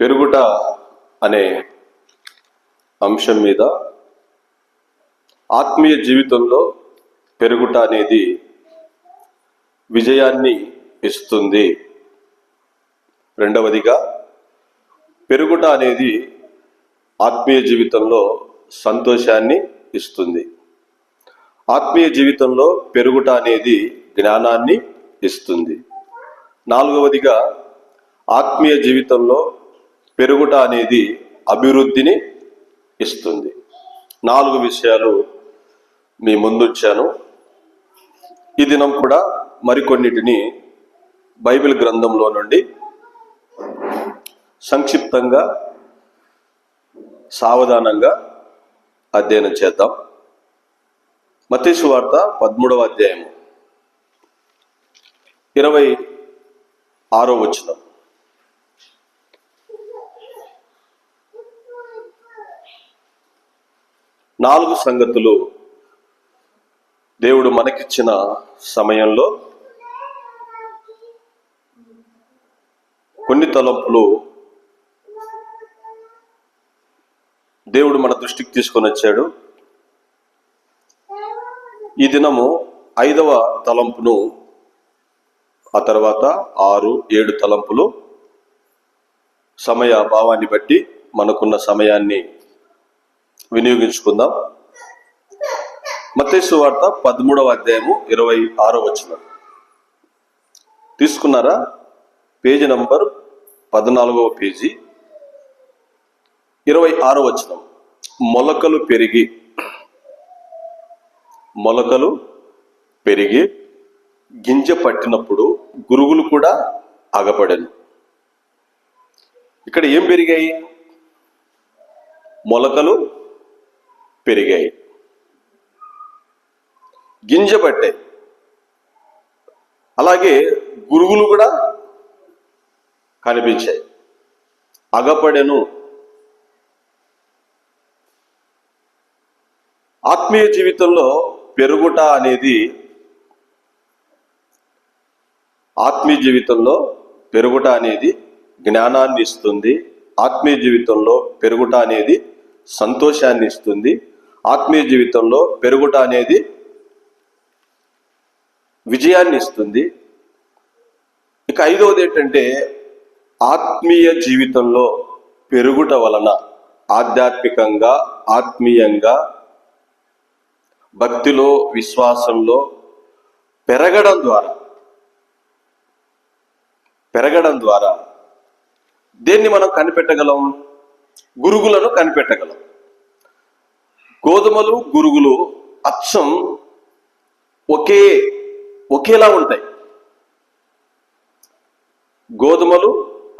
పెరుగుట అనే అంశం మీద ఆత్మీయ జీవితంలో పెరుగుట అనేది విజయాన్ని ఇస్తుంది. రెండవదిగా పెరుగుట అనేది ఆత్మీయ జీవితంలో సంతోషాన్ని ఇస్తుంది. ఆత్మీయ జీవితంలో పెరుగుట అనేది జ్ఞానాన్ని ఇస్తుంది. నాలుగవదిగా ఆత్మీయ జీవితంలో పెరుగుట అనేది అభివృద్ధిని ఇస్తుంది. 4 విషయాలు మీ ముందుంచాను. ఈ దినం కూడా మరికొన్నిటిని బైబిల్ గ్రంథంలో నుండి సంక్షిప్తంగా సావధానంగా అధ్యయనం చేద్దాం. మత్తయి సువార్త 13వ అధ్యాయము 26వ వచనం. నాలుగు సంగతులు దేవుడు మనకిచ్చిన సమయంలో కొన్ని తలంపులు దేవుడు మన దృష్టికి తీసుకొని వచ్చాడు. ఈ దినము 5వ తలంపును, ఆ తర్వాత 6, 7 తలంపులు సమయ భావాన్ని బట్టి మనకున్న సమయాన్ని వినియోగించుకుందాం. మత్తయి సువార్త 13వ అధ్యాయము 26వ వచనం తీసుకున్నారా? పేజీ నంబర్ 14వ పేజీ, 26వ వచనం. మొలకలు పెరిగి గింజ పట్టినప్పుడు గురుగులు కూడా ఆగపడెను. ఇక్కడ ఏం పెరిగాయి? మొలకలు పెరిగాయి, గింజ పట్టాయి, అలాగే గురుగులు కూడా కనిపించాయి. అగపడెను. ఆత్మీయ జీవితంలో పెరుగుట అనేది జ్ఞానాన్ని ఇస్తుంది. ఆత్మీయ జీవితంలో పెరుగుట అనేది సంతోషాన్ని ఇస్తుంది. ఆత్మీయ జీవితంలో పెరుగుట అనేది విజయాన్ని ఇస్తుంది. ఇక 5వది ఏంటంటే, ఆత్మీయ జీవితంలో పెరుగుట వలన ఆధ్యాత్మికంగా, ఆత్మీయంగా, భక్తిలో, విశ్వాసంలో పెరగడం ద్వారా దేన్ని మనం కనిపెట్టగలం? గురుగులను కనిపెట్టగలం. గోధుమలు, గురుగులు అచ్చం ఒకేలా ఉంటాయి. గోధుమలు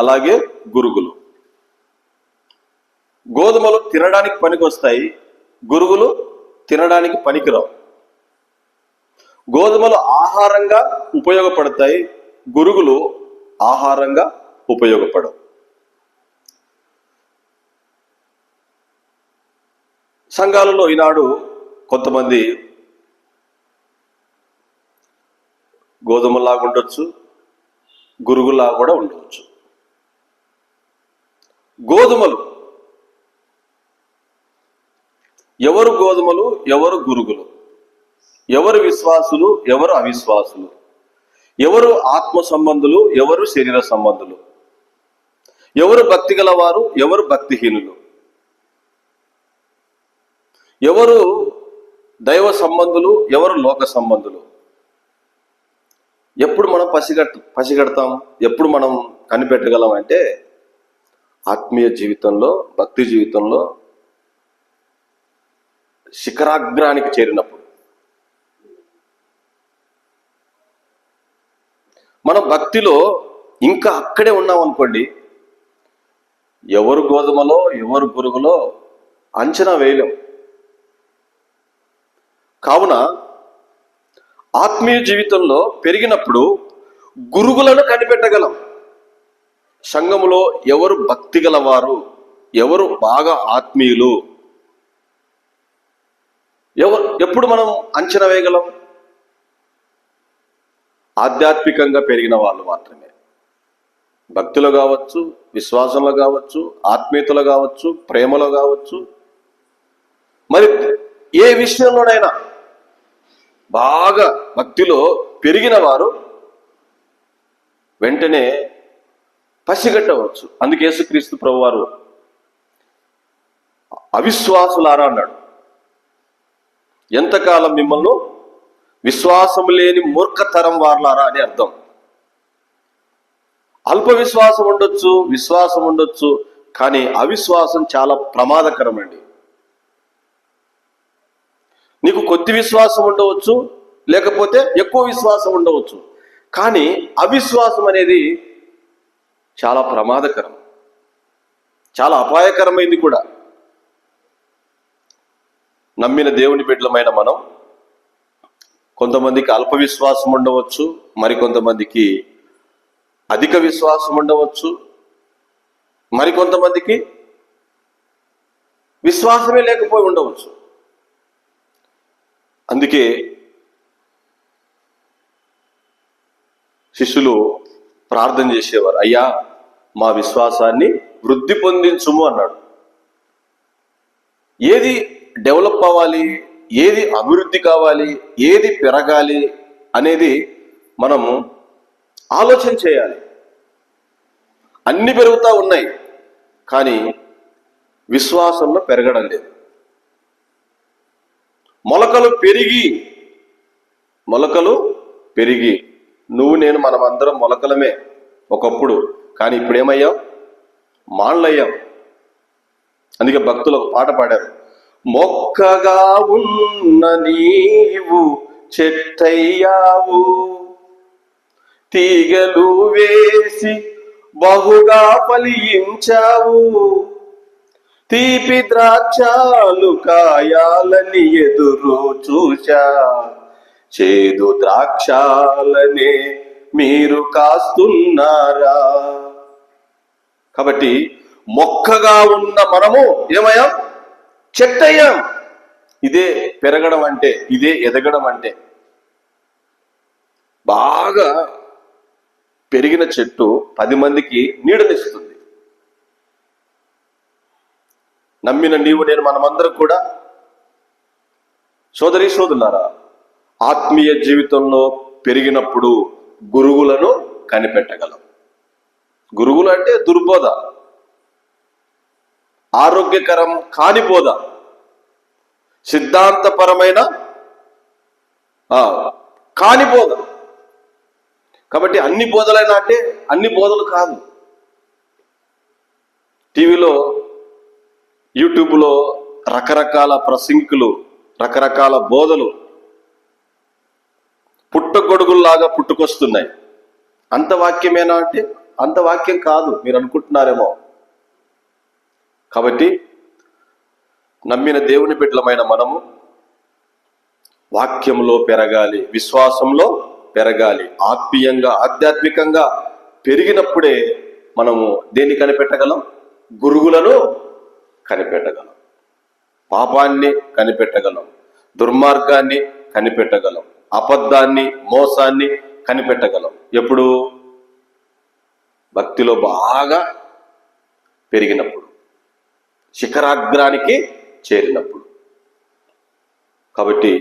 అలాగే గురుగులు. గోధుమలు తినడానికి పనికొస్తాయి, గురుగులు తినడానికి పనికిరావు. గోధుమలు ఆహారంగా ఉపయోగపడతాయి, గురుగులు ఆహారంగా ఉపయోగపడవు. సంఘాలలో ఈనాడు కొంతమంది గోధుమలాగా ఉండొచ్చు, గురుగులా కూడా ఉండవచ్చు. గోధుమలు, ఎవరు గోధుమలు, ఎవరు గురుగులు? ఎవరు విశ్వాసులు, ఎవరు అవిశ్వాసులు? ఎవరు ఆత్మ సంబంధులు, ఎవరు శరీర సంబంధులు? ఎవరు భక్తి గలవారు, ఎవరు భక్తిహీనులు? ఎవరు దైవ సంబంధులు, ఎవరు లోక సంబంధులు? ఎప్పుడు మనం పసిగడతాం? ఎప్పుడు మనం కనిపెట్టగలం అంటే, ఆత్మీయ జీవితంలో, భక్తి జీవితంలో శిఖరాగ్రానికి చేరినప్పుడు. మనం భక్తిలో ఇంకా అక్కడే ఉన్నాం అనుకోండి, ఎవరు గోధుమలో, ఎవరు గురుగులో అంచనా వేయలేం. కావున ఆత్మీయ జీవితంలో పెరిగినప్పుడు గురుగులను కనిపెట్టగలం. సంఘములో ఎవరు భక్తి గలవారు, ఎవరు బాగా ఆత్మీయులు, ఎప్పుడు మనం అంచనా వేయగలం? ఆధ్యాత్మికంగా పెరిగిన వాళ్ళు మాత్రమే. భక్తిలో కావచ్చు, విశ్వాసంలో కావచ్చు, ఆత్మీయతలో కావచ్చు, ప్రేమలో కావచ్చు, మరి ఏ విషయంలోనైనా బాగా భక్తిలో పెరిగిన వారు వెంటనే పసిగట్టవచ్చు. అందుకే యేసుక్రీస్తు ప్రభువారు అవిశ్వాసులారా అన్నాడు. ఎంతకాలం మిమ్మల్ని విశ్వాసం లేని మూర్ఖతరం వారులారా అని అర్థం. అల్ప విశ్వాసం ఉండొచ్చు, విశ్వాసం ఉండొచ్చు, కానీ అవిశ్వాసం చాలా ప్రమాదకరమండి. నీకు కొద్ది విశ్వాసం ఉండవచ్చు, లేకపోతే ఎక్కువ విశ్వాసం ఉండవచ్చు, కానీ అవిశ్వాసం అనేది చాలా ప్రమాదకరం, చాలా అపాయకరమైంది కూడా. నమ్మిన దేవుని బిడ్డలమైన మనం కొంతమందికి అల్ప విశ్వాసం ఉండవచ్చు, మరికొంతమందికి అధిక విశ్వాసం ఉండవచ్చు, మరికొంతమందికి విశ్వాసమే లేకపోయి ఉండవచ్చు. అందుకే శిష్యులు ప్రార్థన చేసేవారు, అయ్యా మా విశ్వాసాన్ని వృద్ధి పొందించుము అన్నాడు. ఏది డెవలప్ అవ్వాలి, ఏది అభివృద్ధి కావాలి, ఏది పెరగాలి అనేది మనము ఆలోచన చేయాలి. అన్ని పెరుగుతూ ఉన్నాయి, కానీ విశ్వాసంలో పెరగడం లేదు. మొలకలు పెరిగి నువ్వు నేను మనమందరం మొలకలమే ఒకప్పుడు, కానీ ఇప్పుడు ఏమయ్యాం? మాళ్ళయ్యాం. అందుకే భక్తులు ఒక పాట పాడారు, మొక్కగా ఉన్న నీవు చెట్టయ్యావు, తీగలు వేసి బహుగా ఫలించావు, తీపి ద్రాక్షాలు కాయాలని ఎదురు చూశా, చేదు ద్రాక్షాలనే మీరు కాస్తున్నారా. కాబట్టి మొక్కగా ఉన్న మనము ఏమయ్యాం? చెట్టయ్యాం. ఇదే పెరగడం అంటే, ఇదే ఎదగడం అంటే. బాగా పెరిగిన చెట్టు 10 మందికి నీడనిస్తుంది. నమ్మిన నీవు నేను మనమందరం కూడా సోదరీ సోదరులారా, ఆత్మీయ జీవితంలో పెరిగినప్పుడు గురువులను కనిపెట్టగలం. గురువులు అంటే దుర్బోధ, ఆరోగ్యకరం కాని బోధ, సిద్ధాంతపరమైన కాని బోధ. కాబట్టి అన్ని బోధలైనా అంటే అన్ని బోధలు కాదు. టీవీలో, యూట్యూబ్లో రకరకాల ప్రసంగికులు, రకరకాల బోధలు పుట్టగొడుగుల్లాగా పుట్టుకొస్తున్నాయి. అంత వాక్యమేనా అంటే అంత వాక్యం కాదు, మీరు అనుకుంటున్నారేమో. కాబట్టి నమ్మిన దేవుని బిడ్డలమైన మనము వాక్యంలో పెరగాలి, విశ్వాసంలో పెరగాలి. ఆత్మీయంగా, ఆధ్యాత్మికంగా పెరిగినప్పుడే మనము దేన్ని కనిపెట్టగలం? గురువులను కనిపెట్టగలం, పాపాన్ని కనిపెట్టగలం, దుర్మార్గాన్ని కనిపెట్టగలం, అబద్ధాన్ని, మోసాన్ని కనిపెట్టగలం. ఎప్పుడు? భక్తిలో బాగా పెరిగినప్పుడు, శిఖరాగ్రానికి చేరినప్పుడు. కాబట్టి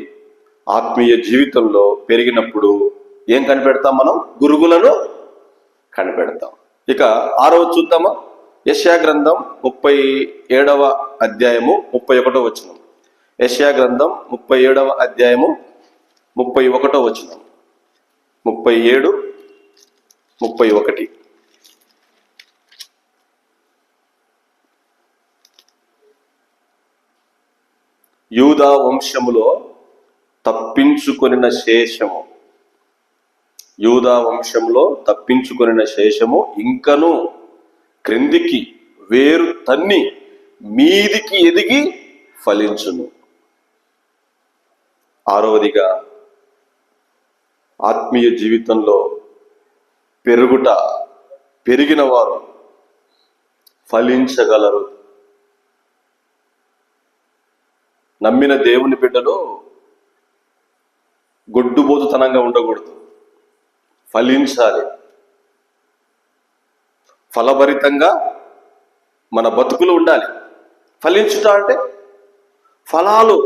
ఆత్మీయ జీవితంలో పెరిగినప్పుడు ఏం కనిపెడతాం? మనం గురువులను కనిపెడతాం. ఇక 6వ చూద్దామా? యెషయా గ్రంథం 37వ అధ్యాయము 31వ వచనం. యెషయా గ్రంథం 37వ అధ్యాయము 31వ వచనం. 37, 31. యూదా వంశములో తప్పించుకొనిన శేషము, యూదా వంశంలో తప్పించుకొనిన శేషము ఇంకను క్రిందికి వేరు తన్ని మీదికి ఎదిగి ఫలించును. 6వదిగా ఆత్మీయ జీవితంలో పెరిగిన వారు ఫలించగలరు. నమ్మిన దేవుని బిడ్డలు గొడ్డుబోతుతనంగా ఉండకూడదు, ఫలించాలి. ఫలభరితంగా మన బతుకులు ఉండాలి. ఫలించుట అంటే ఫలాలు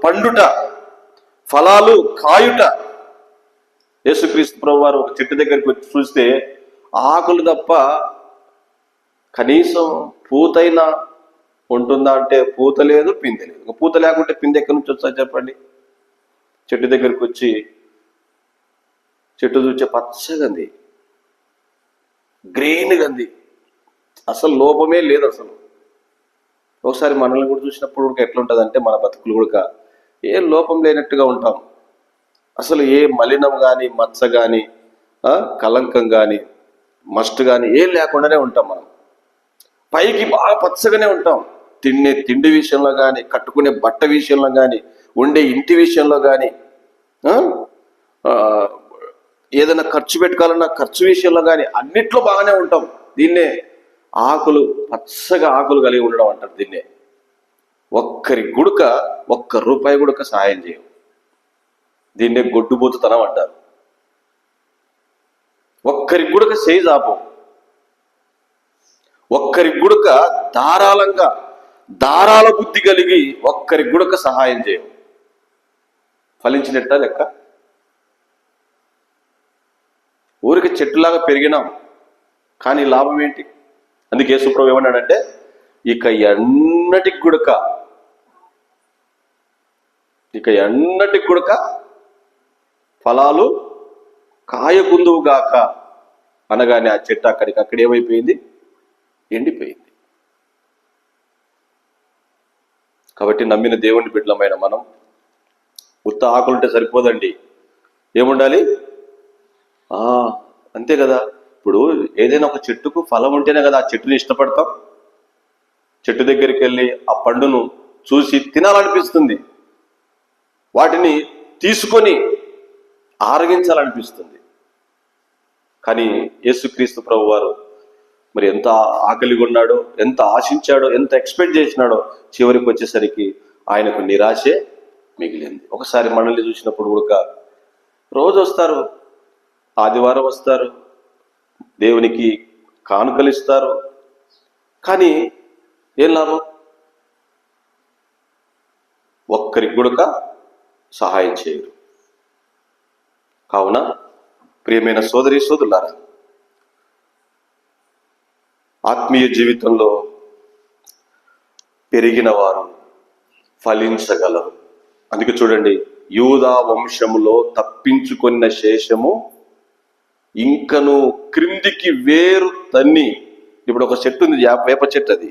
పండుట, ఫలాలు కాయుట. యేసుక్రీస్తు ప్రభువారు ఒక చెట్టు దగ్గరికి వచ్చి చూస్తే ఆకులు తప్ప కనీసం పూతైనా ఉంటుందా అంటే పూత లేదు, పిందె లేదు. పూత లేకుంటే పిందె ఎక్కడి నుంచి వస్తా చెప్పండి? చెట్టు దగ్గరికి వచ్చి చెట్టు చూసే పచ్చగంది, గ్రీన్ గంది, అసలు లోపమే లేదు. అసలు ఒకసారి మనల్ని కూడా చూసినప్పుడు కూడా ఎట్లుంటుంది అంటే మన బతుకులు కూడా ఏ లోపం లేనట్టుగా ఉంటాం. అసలు ఏ మలినం కానీ, మచ్చ కానీ, కలంకం కానీ, మస్ట్ కానీ ఏం లేకుండానే ఉంటాం. మనం పైకి బాగా పచ్చగానే ఉంటాం. తినే తిండి విషయంలో కానీ, కట్టుకునే బట్ట విషయంలో కానీ, ఉండే ఇంటి విషయంలో కానీ, ఏదైనా ఖర్చు పెట్టుకోవాలన్నా ఖర్చు విషయంలో కానీ అన్నిట్లో బాగానే ఉంటాం. దీన్నే ఆకులు, పచ్చగా ఆకులు కలిగి ఉండడం అంటారు. దీన్నే ఒక్కరి గుడక, ఒక్క రూపాయి గుడక సహాయం చేయం. దీన్నే గొడ్డుబోతుతనం అంటారు. ఒక్కరి గుడక చేయి చాపం, ఒక్కరి గుడక ధారాల బుద్ధి కలిగి ఒక్కరి గుడక సహాయం చేయం. ఫలించినట్ట లెక్క. ఊరికి చెట్టులాగా పెరిగినాం, కానీ లాభం ఏంటి? అందుకే యేసు ప్రభువు ఏమన్నాడంటే, ఇక ఎన్నటికి గుడక ఫలాలు కాయకుందువుగాక అనగానే ఆ చెట్టు అక్కడ ఏమైపోయింది? ఎండిపోయింది. కాబట్టి నమ్మిన దేవుని బిడ్డలమైన మనం ఉత్త ఆకులుంటే సరిపోదండి. ఏముండాలి? అంతే కదా. ఇప్పుడు ఏదైనా ఒక చెట్టుకు ఫలం ఉంటేనే కదా ఆ చెట్టుని ఇష్టపడతాం. చెట్టు దగ్గరికి వెళ్ళి ఆ పండును చూసి తినాలనిపిస్తుంది, వాటిని తీసుకొని ఆరగించాలనిపిస్తుంది. కానీ యేసుక్రీస్తు ప్రభువారు మరి ఎంత ఆకలిగా ఉన్నాడో, ఎంత ఆశించాడో, ఎంత ఎక్స్పెక్ట్ చేసినాడో, చివరికి వచ్చేసరికి ఆయనకు నిరాశే మిగిలింది. ఒకసారి మనల్ని చూసినప్పుడు కూడా రోజు వస్తారు, ఆదివారం వస్తారు, దేవునికి కానుకలు ఇస్తారు, కానీ ఏం లాభం? ఒక్కరికి కూడా సహాయం చేయరు. కావున ప్రియమైన సోదరి సోదరులారా, ఆత్మీయ జీవితంలో పెరిగిన వారు ఫలించగలరు. అందుకే చూడండి, యూదా వంశములో తప్పించుకున్న శేషము ఇంకను క్రిందికి వేరు తన్ని. ఇప్పుడు ఒక చెట్టు ఉంది, వేప చెట్టు. అది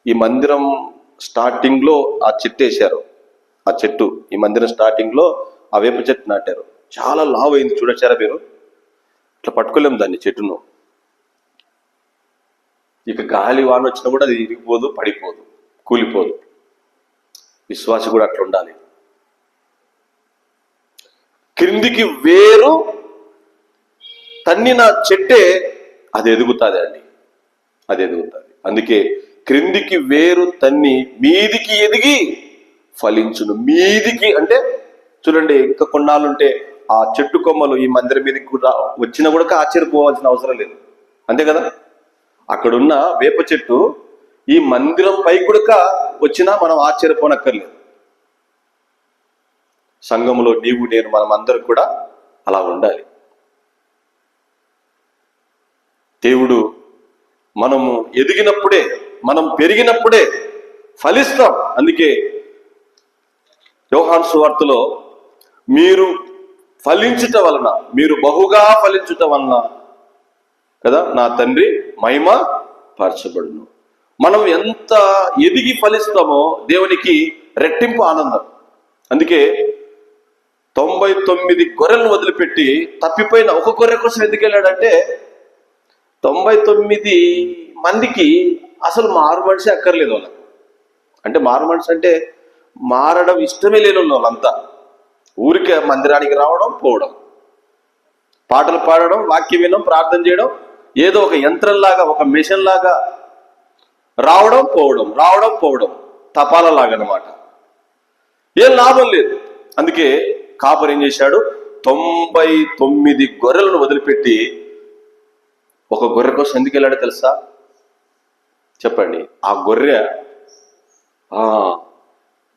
ఈ మందిరం స్టార్టింగ్ లో ఆ చెట్టు వేశారు. ఆ చెట్టు ఈ మందిరం స్టార్టింగ్ లో ఆ వేప చెట్టు నాటారు. చాలా లావు అయింది. చూడొచ్చారా మీరు? ఇట్లా పట్టుకోలేము దాన్ని, చెట్టును. ఇక గాలి వాన వచ్చినా కూడా అది ఇరిగిపోదు, పడిపోదు, కూలిపోదు. విశ్వాసి కూడా అట్లా ఉండాలి. క్రిందికి వేరు తన్నిన చెట్టే అది ఎదుగుతుంది అండి, అది ఎదుగుతుంది. అందుకే క్రిందికి వేరు తన్ని మీదికి ఎదిగి ఫలించును. మీదికి అంటే చూడండి, ఇంకా కొన్నాళ్ళుంటే ఆ చెట్టు కొమ్మలు ఈ మందిరం మీదకి కూడా వచ్చినా కూడా ఆశ్చర్యపోవాల్సిన అవసరం లేదు. అంతే కదా. అక్కడున్న వేప చెట్టు ఈ మందిరం పై కూడా వచ్చినా మనం ఆశ్చర్యపోనక్కర్లేదు. సంఘంలో నీవు నేను మనం అందరం కూడా అలా ఉండాలి. దేవుడు మనము ఎదిగినప్పుడే, మనం పెరిగినప్పుడే ఫలిస్తాం. అందుకే యోహాను సువార్తలో మీరు ఫలించుట వలన, మీరు బహుగా ఫలించుట వలన కదా నా తండ్రి మహిమ పరచబడును. మనం ఎంత ఎదిగి ఫలిస్తామో దేవునికి రెట్టింపు ఆనందం. అందుకే 99 గొర్రెలను వదిలిపెట్టి తప్పిపోయిన ఒక గొర్రె కోసం ఎందుకు వెళ్ళాడంటే 99 మందికి అసలు మారు మనిషి అక్కర్లేదు వాళ్ళకు. అంటే మారు మనిషి అంటే మారడం ఇష్టమే లేని వాళ్ళంతా ఊరికే మందిరానికి రావడం, పోవడం, పాటలు పాడడం, వాక్యం వినడం, ప్రార్థన చేయడం, ఏదో ఒక యంత్రంలాగా, ఒక మిషన్ లాగా రావడం పోవడం, తపాలలాగా అన్నమాట. ఏం లాభం లేదు. అందుకే కాపరి ఏం చేశాడు? 99 గొర్రెలను వదిలిపెట్టి ఒక గొర్రె కోసం ఎందుకు వెళ్ళాడో తెలుసా? చెప్పండి. ఆ గొర్రె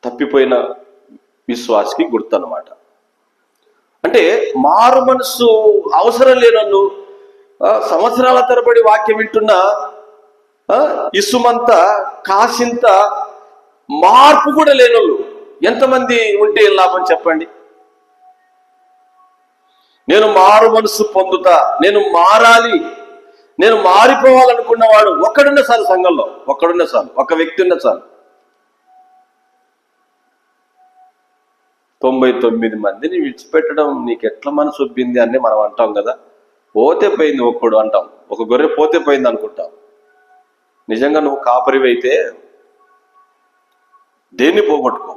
తప్పిపోయిన విశ్వాసికి గుర్తు అన్నమాట. అంటే మారు మనసు అవసరం లేనోళ్ళు, సంవత్సరాల తరబడి వాక్యం వింటున్న ఇసుమంత కాసింత మార్పు కూడా లేనోళ్ళు ఎంతమంది ఉంటే లాభం చెప్పండి? నేను మారు మనసు పొందుతా, నేను మారాలి, నేను మారిపోవాలనుకున్నవాడు ఒక్కడున్న చాలు, సంఘంలో ఒక్కడున్న చాలు, ఒక వ్యక్తి ఉన్న చాలు. 99 మందిని విడిచిపెట్టడం నీకు ఎట్లా మనసు ఒప్పింది అని మనం అంటాం కదా. పోతే పోయింది ఒక్కడు అంటాం, ఒక గొర్రె పోతే పోయింది అనుకుంటాం. నిజంగా నువ్వు కాపరివి అయితే దేన్ని పోగొట్టుకో.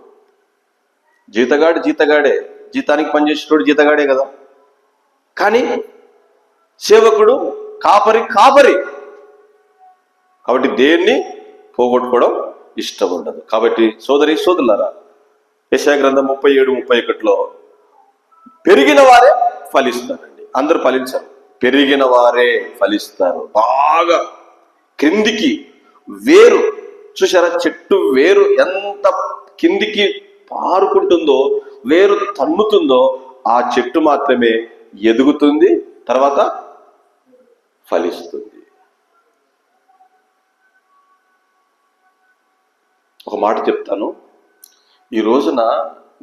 జీతగాడే, జీతానికి పనిచేసేటోడు జీతగాడే కదా. కానీ సేవకుడు కాపరి కాబట్టి దేన్ని పోగొట్టుకోవడం ఇష్టం ఉండదు. కాబట్టి సోదరులారా, యెషయా గ్రంథం 37:31 పెరిగిన వారే ఫలిస్తారండి. అందరూ ఫలించరు, పెరిగిన వారే ఫలిస్తారు. బాగా క్రిందికి వేరు చూసారా? చెట్టు వేరు ఎంత కిందికి పారుకుంటుందో, వేరు తన్నుతుందో, ఆ చెట్టు మాత్రమే ఎదుగుతుంది, తర్వాత ఫలిస్తుంది. ఒక మాట చెప్తాను. ఈ రోజున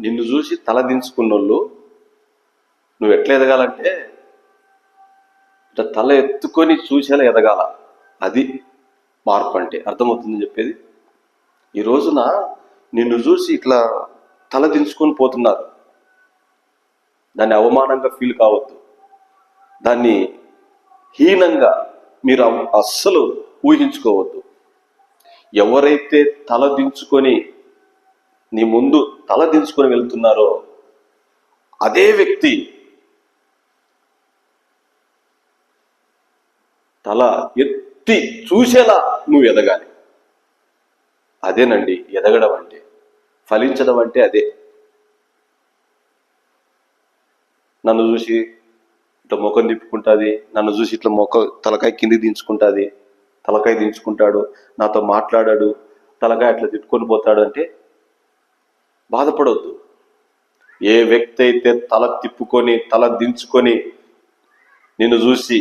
నిన్ను చూసి తల దించుకున్నోళ్ళు నువ్వు ఎట్లా ఎదగాలంటే ఇట్లా తల ఎత్తుకొని చూసేలా ఎదగాల. అది మార్పు అంటే. అర్థమవుతుందని చెప్పేది. ఈ రోజున నిన్ను చూసి ఇట్లా తల దించుకొని పోతున్నారు, దాన్ని అవమానంగా ఫీల్ కావద్దు, దాన్ని హీనంగా మీరు అస్సలు ఊహించుకోవద్దు. ఎవరైతే తల దించుకొని నీ ముందు తల దించుకొని వెళ్తున్నారో అదే వ్యక్తి తల ఎత్తి చూసేలా నువ్వు ఎదగాలి. అదేనండి ఎదగడం అంటే, ఫలించడం అంటే అదే. నన్ను చూసి ఇట్లా ముఖం తిప్పుకుంటుంది, నన్ను చూసి ఇట్లా తలకాయ కింది దించుకుంటుంది, తలకాయ దించుకుంటాడు, నాతో మాట్లాడాడు, తలకాయ అట్లా తిట్టుకొని పోతాడు అంటే బాధపడవద్దు. ఏ వ్యక్తి అయితే తల తిప్పుకొని తల దించుకొని నిన్ను చూసి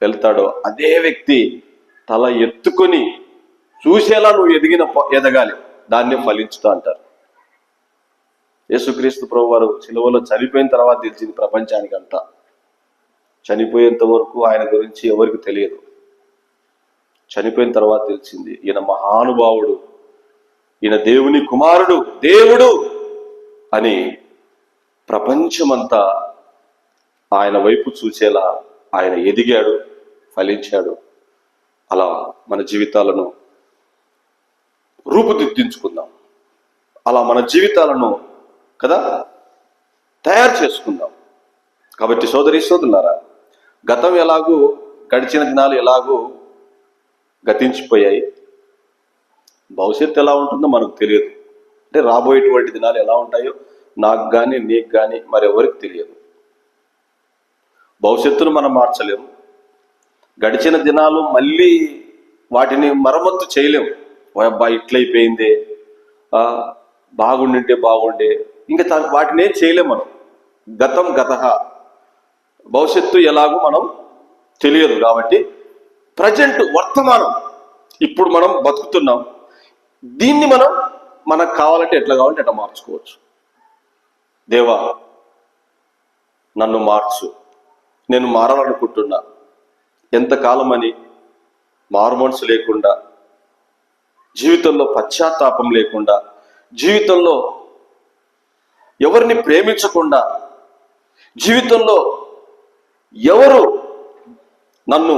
వెళ్తాడో అదే వ్యక్తి తల ఎత్తుకొని చూసేలా నువ్వు ఎదగాలి. దాన్ని ఫలించుతా అంటారు. యేసుక్రీస్తు ప్రభువారు సిలువలో చనిపోయిన తర్వాత తెలిసింది ప్రపంచానికి అంతా. చనిపోయేంత వరకు ఆయన గురించి ఎవరికి తెలియదు. చనిపోయిన తర్వాత తెలిసింది ఈయన మహానుభావుడు, ఈయన దేవుని కుమారుడు, దేవుడు అని ప్రపంచమంతా ఆయన వైపు చూసేలా ఆయన ఎదిగాడు, ఫలించాడు. అలా మన జీవితాలను రూపుదిద్దించుకుందాం. అలా మన జీవితాలను కదా తయారు చేసుకుందాం. కాబట్టి సోదరులారా, గతం ఎలాగూ, గడిచిన దినాలు ఎలాగూ గతించిపోయాయి. భవిష్యత్తు ఎలా ఉంటుందో మనకు తెలియదు. అంటే రాబోయేటువంటి దినాలు ఎలా ఉంటాయో నాకు కానీ నీకు కానీ మరెవరికి తెలియదు. భవిష్యత్తును మనం మార్చలేము. గడిచిన దినాలు మళ్ళీ వాటిని మరమ్మత్తు చేయలేము. అబ్బాయి ఇట్లయిపోయిందే, బాగుండింటే బాగుండే, ఇంకా వాటిని ఏం చేయలేము మనం. గతం గతః, భవిష్యత్తు ఎలాగో మనం తెలియదు. కాబట్టి ప్రజెంట్, వర్తమానం, ఇప్పుడు మనం బతుకుతున్నాం, దీన్ని మనకు కావాలంటే ఎట్లా కావాలంటే ఎట్లా మార్చుకోవచ్చు. దేవా నన్ను మార్చు, నేను మారాలనుకుంటున్నా. ఎంతకాలం అని మారుమనసు లేకుండా, జీవితంలో పశ్చాత్తాపం లేకుండా, జీవితంలో ఎవరిని ప్రేమించకుండా, జీవితంలో ఎవరు నన్ను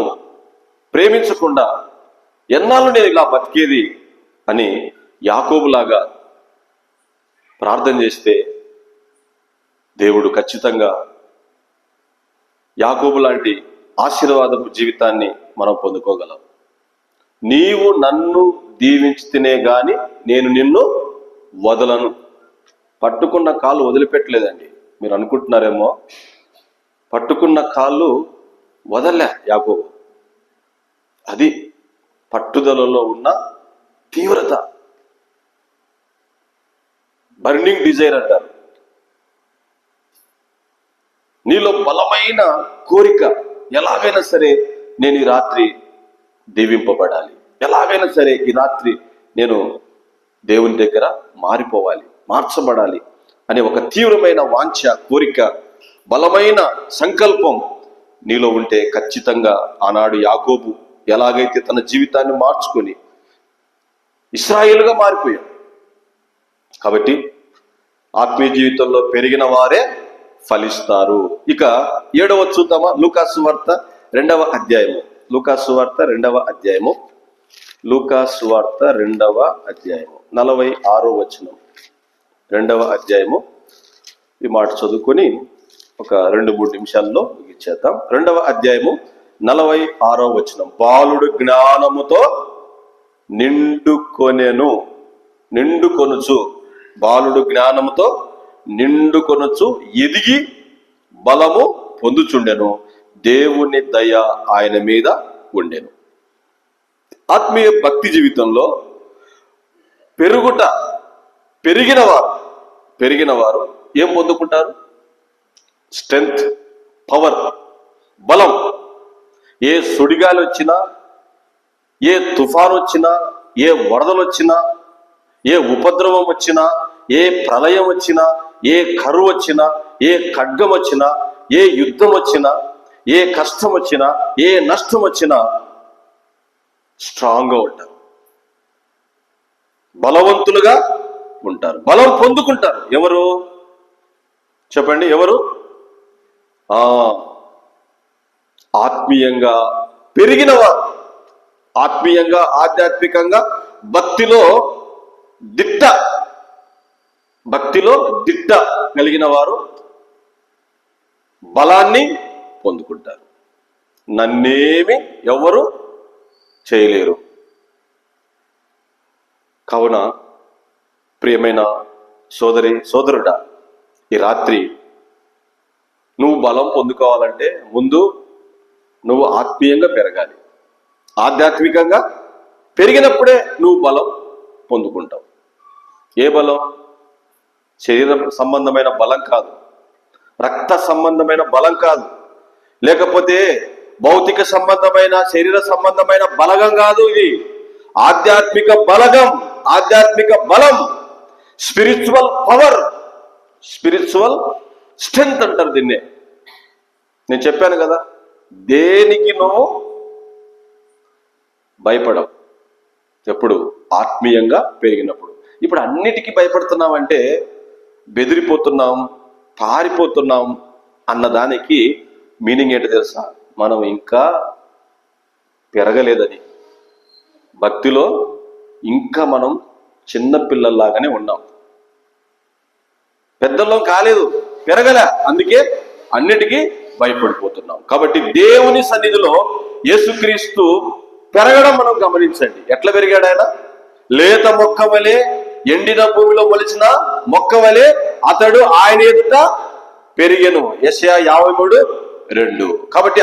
ప్రేమించకుండా ఎన్నాళ్ళు నేను ఇలా బతికేది అని యాకోబులాగా ప్రార్థన చేస్తే దేవుడు ఖచ్చితంగా యాకోబు లాంటి ఆశీర్వాదపు జీవితాన్ని మనం పొందుకోగలం. నీవు నన్ను దీవించితేనే గాని నేను నిన్ను వదలను. పట్టుకున్న కాళ్ళు వదిలిపెట్టలేదండి. మీరు అనుకుంటున్నారేమో, పట్టుకున్న కాళ్ళు వదలలే యాకోబు. అది పట్టుదలలో ఉన్న తీవ్రత, బర్నింగ్ డిజైర్ అంటారు. నీలో బలమైన కోరిక, ఎలాగైనా సరే నేను ఈ రాత్రి దీవింపబడాలి, ఎలాగైనా సరే ఈ రాత్రి నేను దేవుని దగ్గర మారిపోవాలి, మార్చబడాలి అనే ఒక తీవ్రమైన వాంఛ, కోరిక, బలమైన సంకల్పం నీలో ఉంటే ఖచ్చితంగా ఆనాడు యాకోబు ఎలాగైతే తన జీవితాన్ని మార్చుకొని ఇశ్రాయేలుగా మారిపోయాడు. కాబట్టి ఆత్మీయ జీవితంలో పెరిగిన వారే ఫలిస్తారు. ఇక 7వ చూద్దామా? లూకాసు వార్త 2వ అధ్యాయము. లూకాసు వార్త 2వ అధ్యాయము. లూకాసు వార్త 2వ అధ్యాయము 46వ వచనం. 2వ అధ్యాయము ఈ మాట చదువుకొని ఒక 2-3 నిమిషాల్లో ముగించేద్దాం. 2వ అధ్యాయము 46వ వచనం. బాలుడు జ్ఞానముతో నిండుకొనుచు బాలుడు జ్ఞానముతో నిండుకొనుచు ఎదిగి బలము పొందుచుండెను, దేవుని దయ ఆయన మీద ఉండెను. ఆత్మీయ భక్తి జీవితంలో పెరిగిన వారు ఏం పొందుకుంటారు? స్ట్రెంగ్త్, పవర్, బలం. ఏ సుడిగాలి వచ్చినా, ఏ తుఫాను వచ్చినా, ఏ వరదలు వచ్చినా, ఏ ఉపద్రవం వచ్చినా, ఏ ప్రళయం వచ్చినా, ఏ కరువు వచ్చినా, ఏ ఖడ్గం వచ్చినా, ఏ యుద్ధం వచ్చినా, ఏ కష్టం వచ్చినా, ఏ నష్టం వచ్చినా స్ట్రాంగ్గా ఉంటారు, బలవంతులుగా ఉంటారు, బలం పొందుకుంటారు. ఎవరు చెప్పండి? ఎవరు? ఆత్మీయంగా పెరిగిన వారు, ఆత్మీయంగా ఆధ్యాత్మికంగా భక్తిలో దిట్ట కలిగిన వారు బలాన్ని పొందుకుంటారు. నన్నేమి ఎవరు చేయలేరు. కావున ప్రియమైన సోదరుడా, ఈ రాత్రి నువ్వు బలం పొందుకోవాలంటే ముందు నువ్వు ఆత్మీయంగా పెరగాలి. ఆధ్యాత్మికంగా పెరిగినప్పుడే నువ్వు బలం పొందుకుంటావు. ఏ బలం? శరీర సంబంధమైన బలం కాదు, రక్త సంబంధమైన బలం కాదు, లేకపోతే భౌతిక సంబంధమైన శరీర సంబంధమైన బలగం కాదు. ఇది ఆధ్యాత్మిక బలం, స్పిరిచువల్ పవర్, స్పిరిచువల్ స్ట్రెంగ్త్ అంటారు దీన్నే. నేను చెప్పాను కదా, దేనికి నువ్వు భయపడవు ఎప్పుడు? ఆత్మీయంగా పెరిగినప్పుడు. ఇప్పుడు అన్నిటికీ భయపడుతున్నామంటే బెదిరిపోతున్నాం, పారిపోతున్నాం అన్నదానికి మీనింగ్ ఏంటో తెలుసా? మనం ఇంకా పెరగలేదని, భక్తిలో ఇంకా మనం చిన్న పిల్లల్లాగానే ఉన్నాం, పెద్దల్లో కాలేదు, పెరగలే. అందుకే అన్నిటికీ భయపడిపోతున్నాం. కాబట్టి దేవుని సన్నిధిలో యేసుక్రీస్తు పెరగడం మనం గమనించండి. ఎట్లా పెరిగాడు ఆయన? లేత మొక్క వలె, ఎండిన భూమిలో మొలిచిన మొక్క వలె అతడు ఆయన ఎదుట పెరిగెను. యెషయా 53:2. కాబట్టి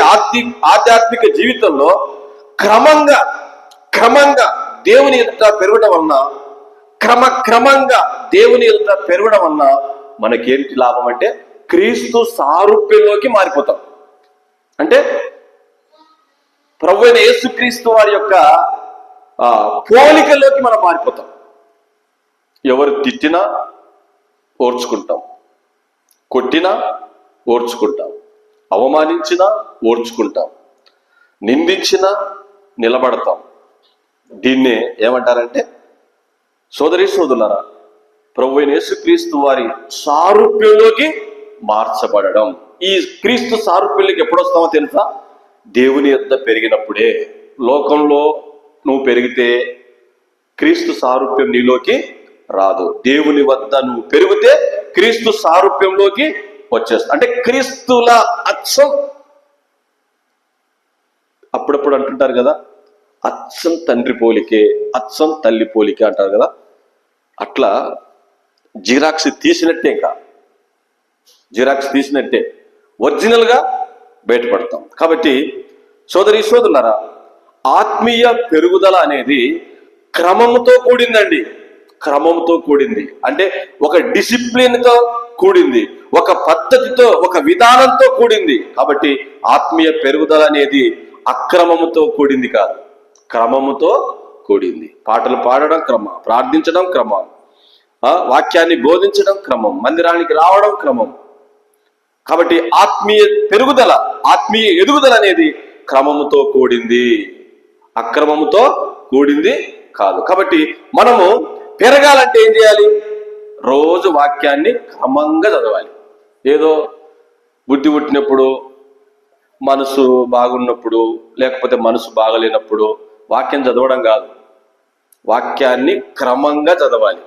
ఆధ్యాత్మిక జీవితంలో క్రమంగా దేవుని ఎదుట పెరగడం వలన, క్రమంగా దేవుని ఎదుట పెరగడం వలన మనకేంటి లాభం అంటే క్రీస్తు సారూప్యంలోకి మారిపోతాం. అంటే ప్రభువైన యేసుక్రీస్తు వారి యొక్క పోలికలోకి మనం మారిపోతాం. ఎవరు తిట్టినా ఓర్చుకుంటాం, కొట్టినా ఓర్చుకుంటాం, అవమానించినా ఓర్చుకుంటాం, నిందించినా నిలబడతాం. దీన్నే ఏమంటారంటే సోదరులారా, ప్రభువైన యేసుక్రీస్తు వారి సారూప్యంలోకి మార్చబడడం. ఈ క్రీస్తు సారూప్యంలోకి ఎప్పుడు వస్తామో తెలుసా? దేవుని యొద్ద పెరిగినప్పుడే. లోకంలో నువ్వు పెరిగితే క్రీస్తు సారూప్యం నీలోకి రాదు. దేవుని వద్ద నువ్వు పెరిగితే క్రీస్తు సారూప్యంలోకి వచ్చేస్తా. అంటే క్రీస్తుల అచ్చం. అప్పుడప్పుడు అంటుంటారు కదా, అచ్చం తండ్రి పోలికే, అచ్చం తల్లి పోలికే అంటారు కదా. అట్లా జిరాక్స్ తీసినట్టే, ఇంకా జిరాక్స్ తీసినట్టే ఒరిజినల్గా బయటపడతాం. కాబట్టి సోదరులారా, ఆత్మీయ పెరుగుదల అనేది క్రమముతో కూడిందండి. క్రమంతో కూడింది అంటే ఒక డిసిప్లిన్తో కూడింది, ఒక పద్ధతితో, ఒక విధానంతో కూడింది. కాబట్టి ఆత్మీయ పెరుగుదల అనేది అక్రమముతో కూడింది కాదు, క్రమముతో కూడింది. పాటలు పాడడం క్రమం, ప్రార్థించడం క్రమం, వాక్యాన్ని బోధించడం క్రమం, మందిరానికి రావడం క్రమం. కాబట్టి ఆత్మీయ పెరుగుదల, ఆత్మీయ ఎదుగుదల అనేది క్రమముతో కూడింది, అక్రమముతో కూడింది కాదు. కాబట్టి మనము పెరగాలంటే ఏం చేయాలి? రోజు వాక్యాన్ని క్రమంగా చదవాలి. ఏదో బుద్ధి పుట్టినప్పుడు, మనసు బాగున్నప్పుడు, లేకపోతే మనసు బాగలేనప్పుడు వాక్యం చదవడం కాదు. వాక్యాన్ని క్రమంగా చదవాలి,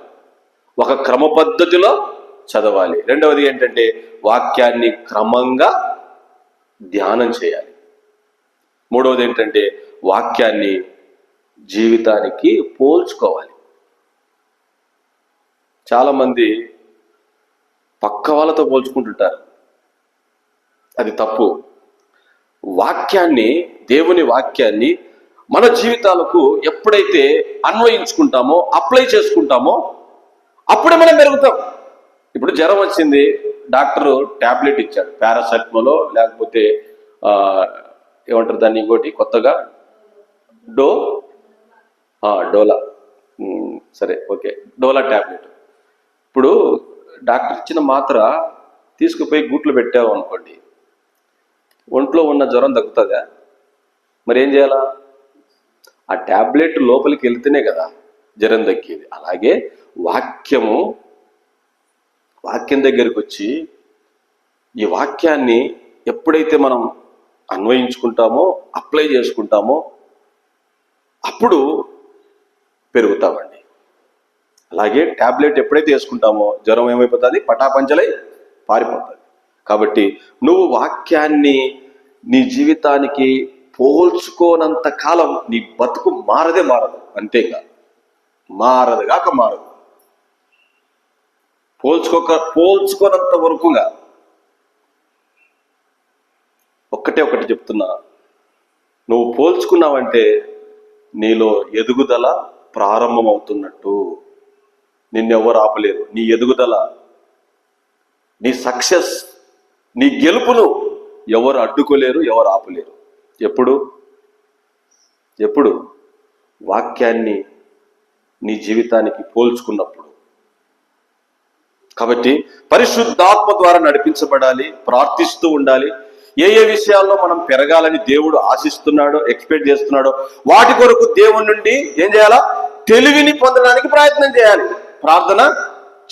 ఒక క్రమ పద్ధతిలో చదవాలి. రెండవది ఏంటంటే వాక్యాన్ని క్రమంగా ధ్యానం చేయాలి. మూడవది ఏంటంటే వాక్యాన్ని జీవితానికి పోల్చుకోవాలి. చాలామంది పక్క వాళ్ళతో పోల్చుకుంటుంటారు, అది తప్పు. వాక్యాన్ని, దేవుని వాక్యాన్ని మన జీవితాలకు ఎప్పుడైతే అన్వయించుకుంటామో, అప్లై చేసుకుంటామో అప్పుడే మనం పెరుగుతాం. ఇప్పుడు జ్వరం వచ్చింది, డాక్టరు ట్యాబ్లెట్ ఇచ్చాడు, పారాసెటమాలో లేకపోతే ఏమంటారు దాన్ని ఇంకోటి కొత్తగా డోలా, సరే ఓకే, డోలా ట్యాబ్లెట్. ఇప్పుడు డాక్టర్ ఇచ్చిన మాత్ర తీసుకుపోయి గూట్లో పెట్టావు అనుకోండి, ఒంట్లో ఉన్న జ్వరం తగ్గుతుందా? మరి ఏం చేయాలా? ఆ ట్యాబ్లెట్ లోపలికి వెళ్తేనే కదా జ్వరం తగ్గేది. అలాగే వాక్యం దగ్గరికి వచ్చి ఈ వాక్యాన్ని ఎప్పుడైతే మనం అన్వయించుకుంటామో, అప్లై చేసుకుంటామో అప్పుడు పెరుగుతామండి. అలాగే ట్యాబ్లెట్ ఎప్పుడైతే వేసుకుంటామో జ్వరం ఏమైపోతుంది? పటాపంచలై పారిపోతుంది. కాబట్టి నువ్వు వాక్యాన్ని నీ జీవితానికి పోల్చుకోనంత కాలం నీ బతుకు మారదు. అంతేగా, మారదు. పోల్చుకోనంత వరకుగా ఒకటి చెప్తున్నా, నువ్వు పోల్చుకున్నావంటే నీలో ఎదుగుదల ప్రారంభమవుతున్నట్టు. నిన్నెవరు ఆపలేరు. నీ ఎదుగుదల, నీ సక్సెస్, నీ గెలుపును ఎవరు అడ్డుకోలేరు, ఎవరు ఆపలేరు. ఎప్పుడు వాక్యాన్ని నీ జీవితానికి పోల్చుకున్నప్పుడు. కాబట్టి పరిశుద్ధాత్మ ద్వారా నడిపించబడాలి, ప్రార్థిస్తూ ఉండాలి. ఏ విషయాల్లో మనం పెరగాలని దేవుడు ఆశిస్తున్నాడో, ఎక్స్పెక్ట్ చేస్తున్నాడో వాటి కొరకు దేవుని నుండి ఏం చేయాలా? తెలివిని పొందడానికి ప్రయత్నం చేయాలి, ప్రార్థన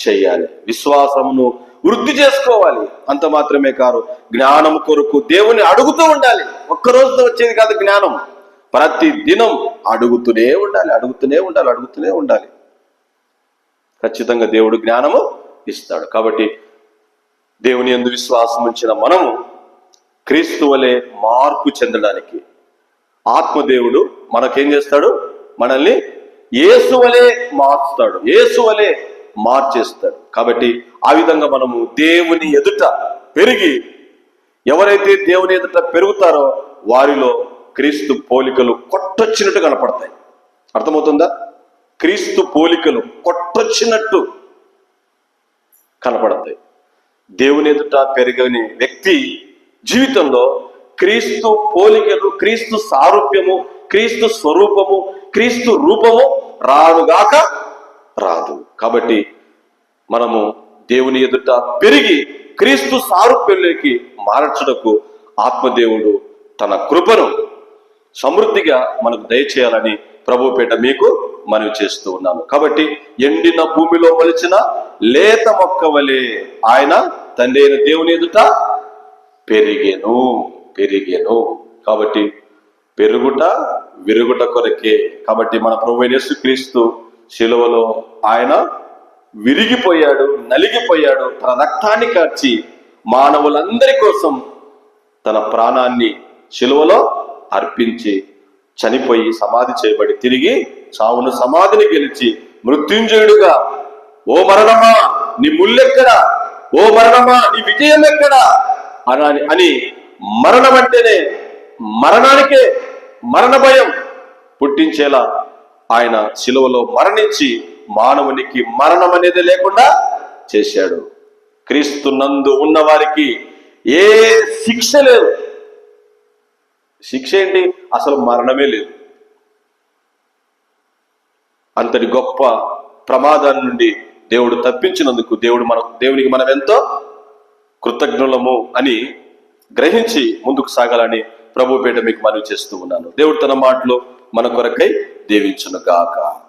చేయాలి, విశ్వాసమును వృద్ధి చేసుకోవాలి. అంత మాత్రమే కాదు, జ్ఞానం కొరకు దేవుని అడుగుతూ ఉండాలి. ఒక్కరోజుతో వచ్చేది కాదు జ్ఞానం, ప్రతి దినం అడుగుతూనే ఉండాలి. ఖచ్చితంగా దేవుడు జ్ఞానము ఇస్తాడు. కాబట్టి దేవుని యందు విశ్వాసం ఉంచిన మనము క్రీస్తు వలె మార్పు చెందడానికి ఆత్మదేవుడు మనకేం చేస్తాడు? మనల్ని యేసు వలె మార్చుతాడు, యేసు వలె మార్చేస్తాడు. కాబట్టి ఆ విధంగా మనము దేవుని ఎదుట పెరిగి, ఎవరైతే దేవుని ఎదుట పెరుగుతారో వారిలో క్రీస్తు పోలికలు కొట్టొచ్చినట్టు కనపడతాయి. అర్థమవుతుందా? క్రీస్తు పోలికలు కొట్టొచ్చినట్టు కనపడతాయి. దేవుని ఎదుట పెరగని వ్యక్తి జీవితంలో క్రీస్తు పోలికలు, క్రీస్తు సారూప్యము, క్రీస్తు స్వరూపము, క్రీస్తు రూపము రాదు. కాబట్టి మనము దేవుని ఎదుట పెరిగి క్రీస్తు సారూప్యంలోకి మార్చడకు ఆత్మదేవుడు తన కృపను సమృద్ధిగా మనకు దయచేయాలని ప్రభువుపేట మీకు మనవి చేస్తూ ఉన్నాను. కాబట్టి ఎండిన భూమిలో మొలిచిన లేత మొక్క వలె ఆయన తండ్రి అయిన దేవుని ఎదుట పెరిగెను. కాబట్టి పెరుగుట విరుగుట కొరకే. కాబట్టి మన ప్రభువైన యేసుక్రీస్తు శిలువలో ఆయన విరిగిపోయాడు, నలిగిపోయాడు, తన రక్తాన్ని కార్చి మానవులందరి కోసం తన ప్రాణాన్ని శిలువలో అర్పించి చనిపోయి సమాధి చేయబడి తిరిగి చావును సమాధిని గెలిచి మృత్యుంజయుడుగా, ఓ మరణమా నీ ముల్లెక్కడా, ఓ మరణమా నీ విజయం ఎక్కడా అని మరణం అంటేనే మరణానికే, మరణ భయం పుట్టించేలా ఆయన శిలువలో మరణించి మానవునికి మరణం అనేది లేకుండా చేశాడు. క్రీస్తు నందు ఉన్న వారికి ఏ శిక్ష లేదు. శిక్ష ఏంటి? అసలు మరణమే లేదు. అంతటి గొప్ప ప్రమాదాన్ని నుండి దేవుడు తప్పించినందుకు దేవునికి మనం ఎంతో కృతజ్ఞులము అని గ్రహించి ముందుకు సాగాలని ప్రభు పేట మీకు మనవి చేస్తూ ఉన్నాను. దేవుడు తన మాటలు మన కొరకై దీవించును గాక.